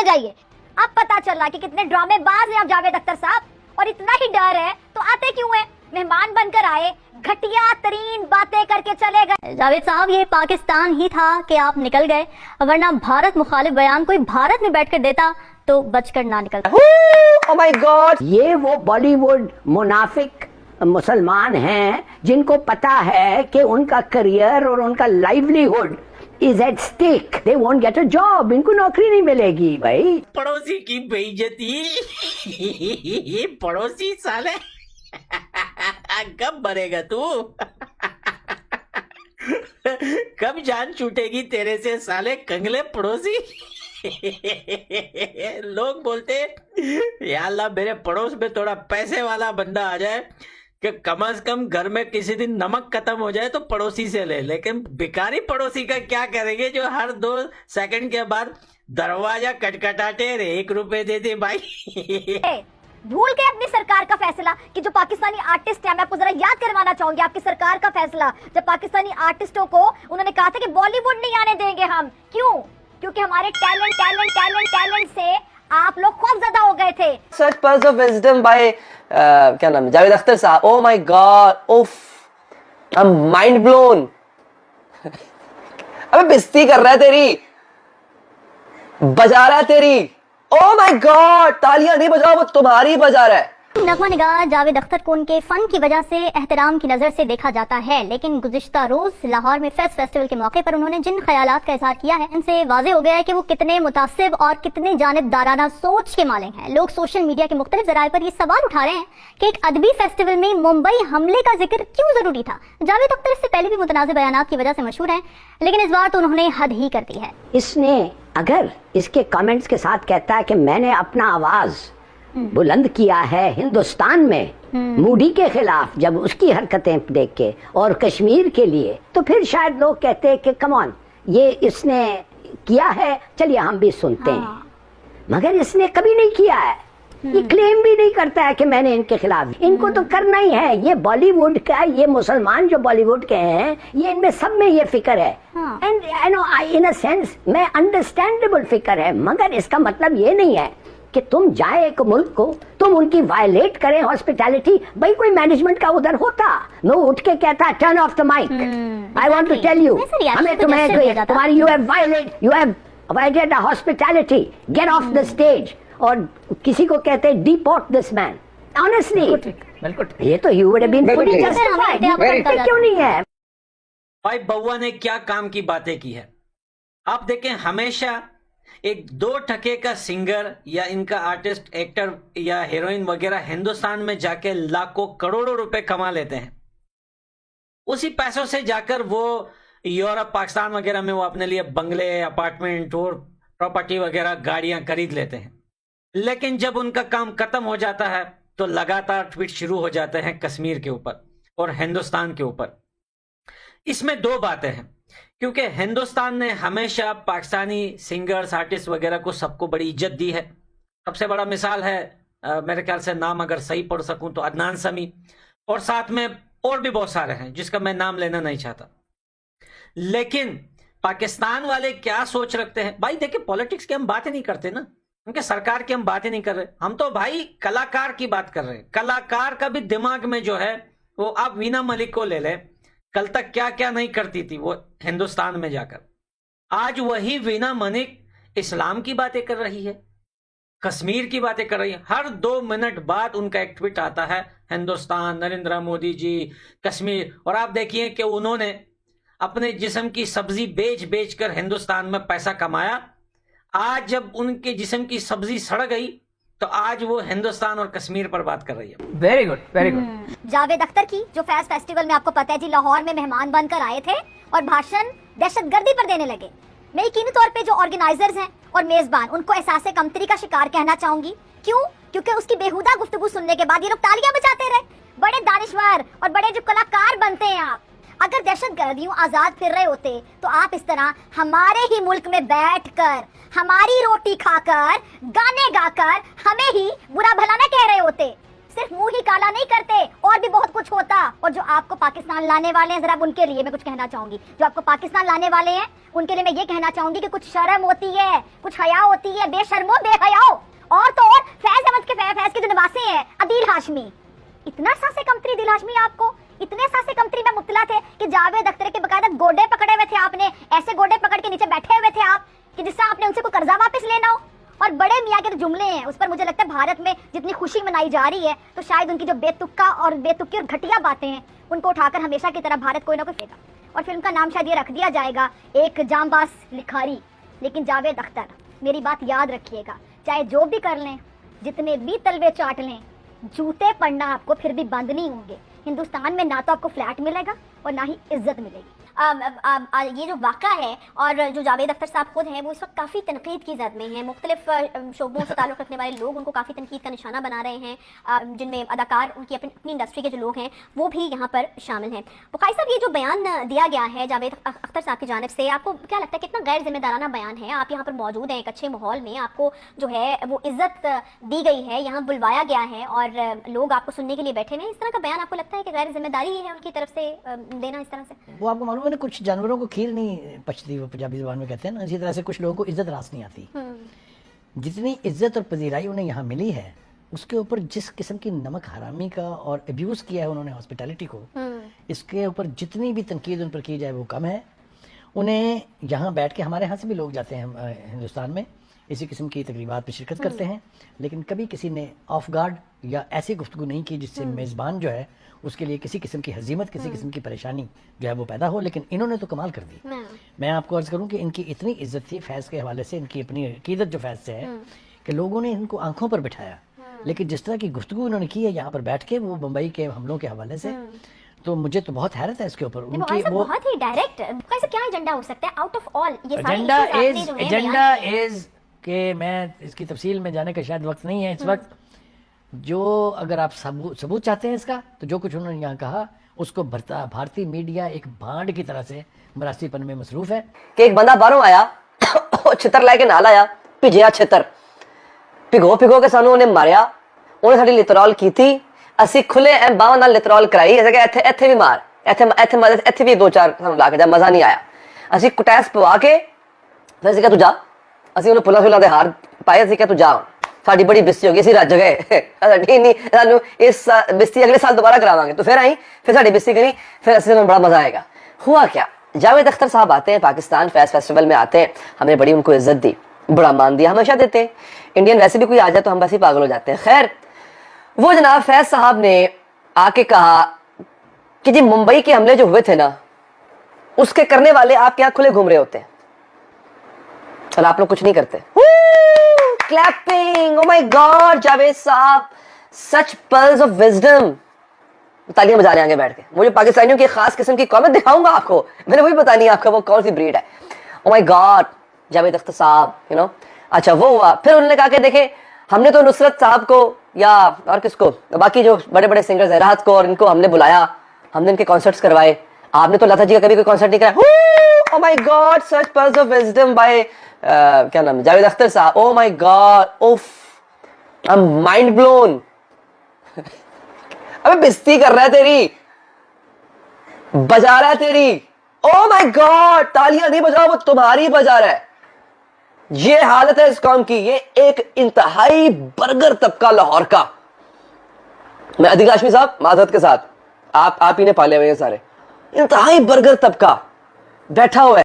जाइए। अब पता चला कि कितने ड्रामेबाज हैं आप जावेद अख्तर साहब, और इतना ही डर है तो आते क्यों हैं? मेहमान बनकर आए, घटिया तरीन बातें करके चले गए। जावेद साहब, ये पाकिस्तान ही था कि आप निकल गए, वरना भारत मुखालिफ बयान कोई भारत में बैठकर देता तो बचकर ना निकलता। ओह माय गॉड, ये वो बॉलीवुड मुनाफिक मुसलमान हैं जिनको पता है कि उनका करियर और उनका livelihood is at stake, they won't get a job, इनको नौकरी नहीं मिलेगी। भाई पड़ोसी की बेइज्जती पड़ोसी साले कब मरेगा तू कब जान छूटेगी तेरे से साले कंगले पड़ोसी लोग बोलते या अल्लाह मेरे पड़ोस में थोड़ा पैसे वाला बंदा आ जाए कि कम से कम घर में किसी दिन नमक खत्म हो जाए तो पड़ोसी से ले, लेकिन भिखारी पड़ोसी का क्या करेंगे जो हर 2 सेकंड के बाद दरवाजा खटखटाते रे 1 रुपए दे दे भाई भूल गए अपनी सरकार का फैसला कि जो पाकिस्तानी आर्टिस्ट है, मैं आपको जरा याद करवाना चाहूंगी आपकी सरकार का फैसला, जब पाकिस्तानी आर्टिस्टों को उन्होंने कहा था कि बॉलीवुड नहीं आने देंगे हम। क्यों? क्योंकि हमारे टैलेंट से आप लोग खौफजदा हो गए थे। Such pearls of wisdom by क्या नाम है, जावेद अख्तर साहब। Oh my God, उफ, I'm mind blown। अबे बेइज्जती कर रहा है तेरी, बजा रहा है तेरी। Oh my God, तालियां नहीं बजाओ, वो तुम्हारी बजा रहा है। नगमा निगाह जावेद अख्तर को उनके फन की वजह से एहतराम की नजर से देखा जाता है, लेकिन गुज़िश्ता रोज लाहौर में फेस्ट फेस्टिवल के मौके पर उन्होंने जिन ख्यालात का इज़हार किया है, इनसे वाज़ेह हो गया है कि वो कितने मुतासिब और कितने जानिबदाराना सोच के मालिक हैं। लोग सोशल मीडिया के मुख्तलिफ ज़राए पर ये सवाल उठा रहे हैं कि एक अदबी फेस्टिवल में मुंबई हमले का जिक्र क्यों जरूरी था। जावेद अख्तर इससे पहले भी मुतनाज़िर बयानात की वजह से मशहूर हैं, लेकिन इस बार तो उन्होंने हद ही कर दी है। इसने अगर इसके कमेंट्स के साथ कहता है कि मैंने अपना आवाज बुलंद किया है हिंदुस्तान में मूडी के खिलाफ, जब उसकी हरकतें देख के, और कश्मीर के लिए, तो फिर शायद लोग कहते हैं कि कम ऑन, ये इसने किया है, चलिए हम भी सुनते हैं। मगर इसने कभी नहीं किया है, ये क्लेम भी नहीं करता है कि मैंने इनके खिलाफ। इनको तो करना ही है, ये बॉलीवुड का, ये मुसलमान जो बॉलीवुड के हैं, ये इनमें सब में ये फिक्र है, and I know in a sense में अंडरस्टैंडेबल फिक्र है। मगर इसका मतलब ये नहीं है कि तुम जाए एक मुल्क को, तुम उनकी वायलेट करें हॉस्पिटैलिटी। भाई कोई मैनेजमेंट का उधर होता, मैं उठ के कहता turn off the mic, I want to tell you, हमें तुम्हारी you have violated the hospitality, get off the stage, और किसी को कहते हैं डिपोर्ट दिस मैन। ऑनेस्टली ये तो you would have been fully justified, क्यों नहीं है? भाई बउआ ने क्या काम की बातें की है। आप देखें, हमेशा एक 2 टके का सिंगर या इनका आर्टिस्ट, एक्टर या हीरोइन वगैरह हिंदुस्तान में जाके लाखों करोड़ों रुपए कमा लेते हैं। उसी पैसों से जाकर वो यूरोप, पाकिस्तान वगैरह में वो अपने लिए बंगले, अपार्टमेंट और प्रॉपर्टी वगैरह, गाड़ियां खरीद लेते हैं। लेकिन जब उनका काम खत्म हो जाता है तो लगातार ट्वीट शुरू हो जाते हैं कश्मीर के ऊपर और हिंदुस्तान के ऊपर। इसमें 2 बातें हैं, क्योंकि हिंदुस्तान ने हमेशा पाकिस्तानी सिंगर्स, आर्टिस्ट वगैरह को सबको बड़ी इज्जत दी है। सबसे बड़ा मिसाल है, मेरे ख्याल से नाम अगर सही पढ़ सकूं तो अदनान समी, और साथ में और भी बहुत सारे हैं जिसका मैं नाम लेना नहीं चाहता। लेकिन पाकिस्तान वाले क्या सोच रखते हैं? भाई देखिए, पॉलिटिक्स की हम बातें नहीं करते ना, उनके सरकार की हम बातें नहीं कर रहे, हम तो भाई कलाकार की बात कर रहे हैं। कलाकार का भी दिमाग में जो है वो, आप वीना मलिक को ले लें, कल तक क्या क्या नहीं करती थी वो हिंदुस्तान में जाकर। आज वही वीना मलिक इस्लाम की बातें कर रही है, कश्मीर की बातें कर रही है। हर 2 मिनट बाद उनका एक ट्वीट आता है, हिंदुस्तान, नरेंद्र मोदी जी, कश्मीर। और आप देखिए कि उन्होंने अपने जिस्म की सब्जी बेच बेच कर हिंदुस्तान में पैसा कमाया। आज जब उनके जिस्म की सब्जी सड़ गई तो आज वो हिंदुस्तान और कश्मीर पर बात कर रही है। Very good, very good. Javed Akhtar की जो फेस्ट फेस्टिवल में आपको पता है जी, लाहौर में मेहमान बनकर आए थे और भाषण दहशतगर्दी पर देने लगे। मैं यकीनी तौर पे जो ऑर्गेनाइजर्स हैं और मेजबान, उनको एहसास कमतरी का शिकार कहना चाहूंगी। क्यों? क्योंकि उसकी बेहुदा गुफ्तगू सुनने के बाद ये लोग तालियां बजाते रहे। बड़े दानिश्वर और बड़े जो कलाकार बनते हैं आप, अगर दहशतगर्दियों आजाद फिर रहे होते तो आप इस तरह हमारे ही मुल्क में बैठकर, हमारी रोटी खाकर, गाने गाकर हमें ही बुरा भला न कह रहे होते। सिर्फ मुंह ही काला नहीं करते, और भी बहुत कुछ होता। और जो आपको पाकिस्तान लाने वाले हैं, जरा उनके लिए मैं कुछ कहना चाहूंगी। जो आपको पाकिस्तान लाने वाले हैं उनके लिए मैं ये कहना चाहूंगी कि कुछ शर्म होती है, कुछ हया होती है। बेशर्मो बेहयाओ। और तो और फैज अहमद के फैज के जो नवासे हैं अदील हाशमी, इतना सासे कमतरी दिल हाशमी आपको, इतने सासे कमतरी में मुब्तला थे कि जावेद अख्तर के बकायदा गोडे पकड़े हुए थे आपने, ऐसे गोडे पकड़ के नीचे बैठे हुए थे आप कि जिससे आपने उनसे कोई कर्जा वापस लेना हो। और बड़े मियाँ के जो जुमले हैं उस पर मुझे लगता है भारत में जितनी खुशी मनाई जा रही है, तो शायद उनकी जो बेतुक्का और बेतुकी और घटिया बातें हैं उनको उठाकर हमेशा की तरह भारत कोई ना कोई फेंका। और फिल्म का नाम शायद ये रख दिया जाएगा, एक जांबाज लिखारी लेकिन जावेद अख्तर। मेरी बात याद रखिएगा, चाहे जो भी कर लें, जितने भी तलवे चाट लें, जूते पड़ना आपको फिर भी बंद नहीं होंगे। हिंदुस्तान में ना तो आपको फ्लैट मिलेगा और ना ही इज्जत मिलेगी। ये जो वाक़ा है और जो जावेद अख्तर साहब खुद हैं वो इस वक्त काफ़ी तनकीद की जद में हैं। मुख्तलिफ शोबों से ताल्लुक़ रखने वाले लोग उनको काफ़ी तनकीद का निशाना बना रहे हैं, जिनमें अदाकार उनकी अपनी इंडस्ट्री के जो लोग हैं वो भी यहाँ पर शामिल हैं। बुखारी साहब, ये जो बयान दिया गया है जावेद अख्तर साहब की जानिब से, आपको क्या लगता है कितना गैर जिम्मेदाराना बयान है? आप यहाँ पर मौजूद हैं एक अच्छे माहौल में, आपको जो है वो इज़्ज़त दी गई है, यहाँ बुलवाया गया है और लोग आपको सुनने के लिए बैठे हुए हैं। इस तरह का बयान आपको लगता है कि गैर जिम्मेदारी है उनकी तरफ से देना इस तरह से? वो आपको मालूम है ना, कुछ जानवरों को खीर नहीं पचती, वो पंजाबी ज़बान में कहते हैं ना, इसी तरह से कुछ लोगों को इज्जत रास नहीं आती। जितनी इज्जत और पजीराई उन्हें यहाँ मिली है, उसके ऊपर जिस किस्म की नमक हरामी का और अब्यूज़ किया है उन्होंने हॉस्पिटैलिटी को, इसके ऊपर जितनी भी तनकीद उन पर की जाए वो कम है। उन्हें यहाँ बैठ के, हमारे यहाँ से भी लोग जाते हैं हिंदुस्तान में, इसी किस्म की तकरीबात में शिरकत करते हैं, लेकिन कभी किसी ने ऑफ गार्ड या ऐसी गुफ्तगू नहीं की जिससे मेज़बान जो है उसके लिए किसी किस्म की हजीमत, किसी किस्म की परेशानी जो है वो पैदा हो। लेकिन इन्होंने तो कमाल कर दी। मैं आपको अर्ज़ करूं कि इनकी इतनी इज्जत थी फैज़ के हवाले से, इनकी अपनी अकीदत जो फैज़ से है कि लोगों ने इनको आंखों पर बिठाया। लेकिन जिस तरह की गुफ्तगू इन्होंने की है यहाँ पर बैठ के, वो मुंबई के हमलों के हवाले से, तो मुझे तो बहुत हैरत है इसके ऊपर। उनकी वो बहुत ही डायरेक्ट, कैसे क्या एजेंडा हो सकता है आउट ऑफ ऑल ये सारे एजेंडा इज कि मैं इसकी तफसील में जाने का शायद वक्त नहीं है इस वक्त। जो अगर आप सबूत चाहते हैं इसका, तो जो कुछ उन्होंने यहाँ कहा उसको भारतीय मीडिया एक भांड की तरह से मरासीपन में मसरूफ है। कि एक बंदा बाहरों आया छितर लैके नाल आया, भिजिया छितर भिगो के सानू उन्हें मारिया, उन्हें साडी लितरॉल की, असी खुले एम बावां नाल लितरॉल कराई, इत्थे भी मार, इत्थे भी 2-4 सानू ला के जा, मजा नहीं आया। असी कुटैस पवा के फिर असी कहा तू जा, असी उन्हें फुला फुला दे हार पाए, असी कहा तू जा, साड़ी बड़ी बेइज्जती होगी, असी रज गए नहीं सानू इस बेइज्जती अगले साल दोबारा करावांगे। तो फिर आई, फिर साड़ी बेइज्जती करी, फिर असी बड़ा मजा आएगा। हुआ क्या, जावेद अख्तर साहब आते हैं पाकिस्तान फैज़ फेस्टिवल में आते हैं, हमने बड़ी उनको इज्जत दी, बड़ा मान दिया, हमेशा देते हैं। इंडियन वैसे भी कोई आ जाए तो हम वैसे ही पागल हो जाते हैं। खैर, वो जनाब फैज़ साहब ने आके कहा कि जी मुंबई के हमले जो हुए थे ना, उसके करने वाले आपके यहाँ खुले घूम रहे होते हैं, चल आप लोग कुछ नहीं करते। Clapping, oh my God, Javed साहब, सच पर्ल्स ऑफ विजडम। तालियां बजा रहे हैं आगे बैठ के। मुझे पाकिस्तानियों की खास किस्म की कॉमेंट दिखाऊंगा आपको, मैंने वही बतानी है आपको वो कौन सी ब्रीड है। ओह माय गॉड, जावेद अख्तर साहब, यू नो। अच्छा, वो हुआ। फिर उन्होंने कहा कि देखे, हमने तो नुसरत साहब को या और किसको, बाकी जो बड़े बड़े सिंगर्स हैं, राहत को और इनको हमने बुलाया, हमने इनके कॉन्सर्ट्स करवाए, आपने तो लता जी का कभी कोई कॉन्सर्ट नहीं कराया। Oh my God, such pearls of wisdom by क्या नाम है, जावेद अख्तर साहब। ओह माय गॉड, उफ, आई एम माइंड ब्लोन। अबे बेइज्जती कर रहा है तेरी, बजा रहा है तेरी। ओह माय गॉड, तालियां नहीं बजाओ, वो तुम्हारी बजा रहा है। ये हालत है इस कौम की। ये एक इंतहाई बर्गर तबका लाहौर का, मैं अदील हाशमी साहब माजरत के साथ, आप ही ने पाले हुए हैं सारे, इंतहाई बर्गर तबका बैठा हुआ है।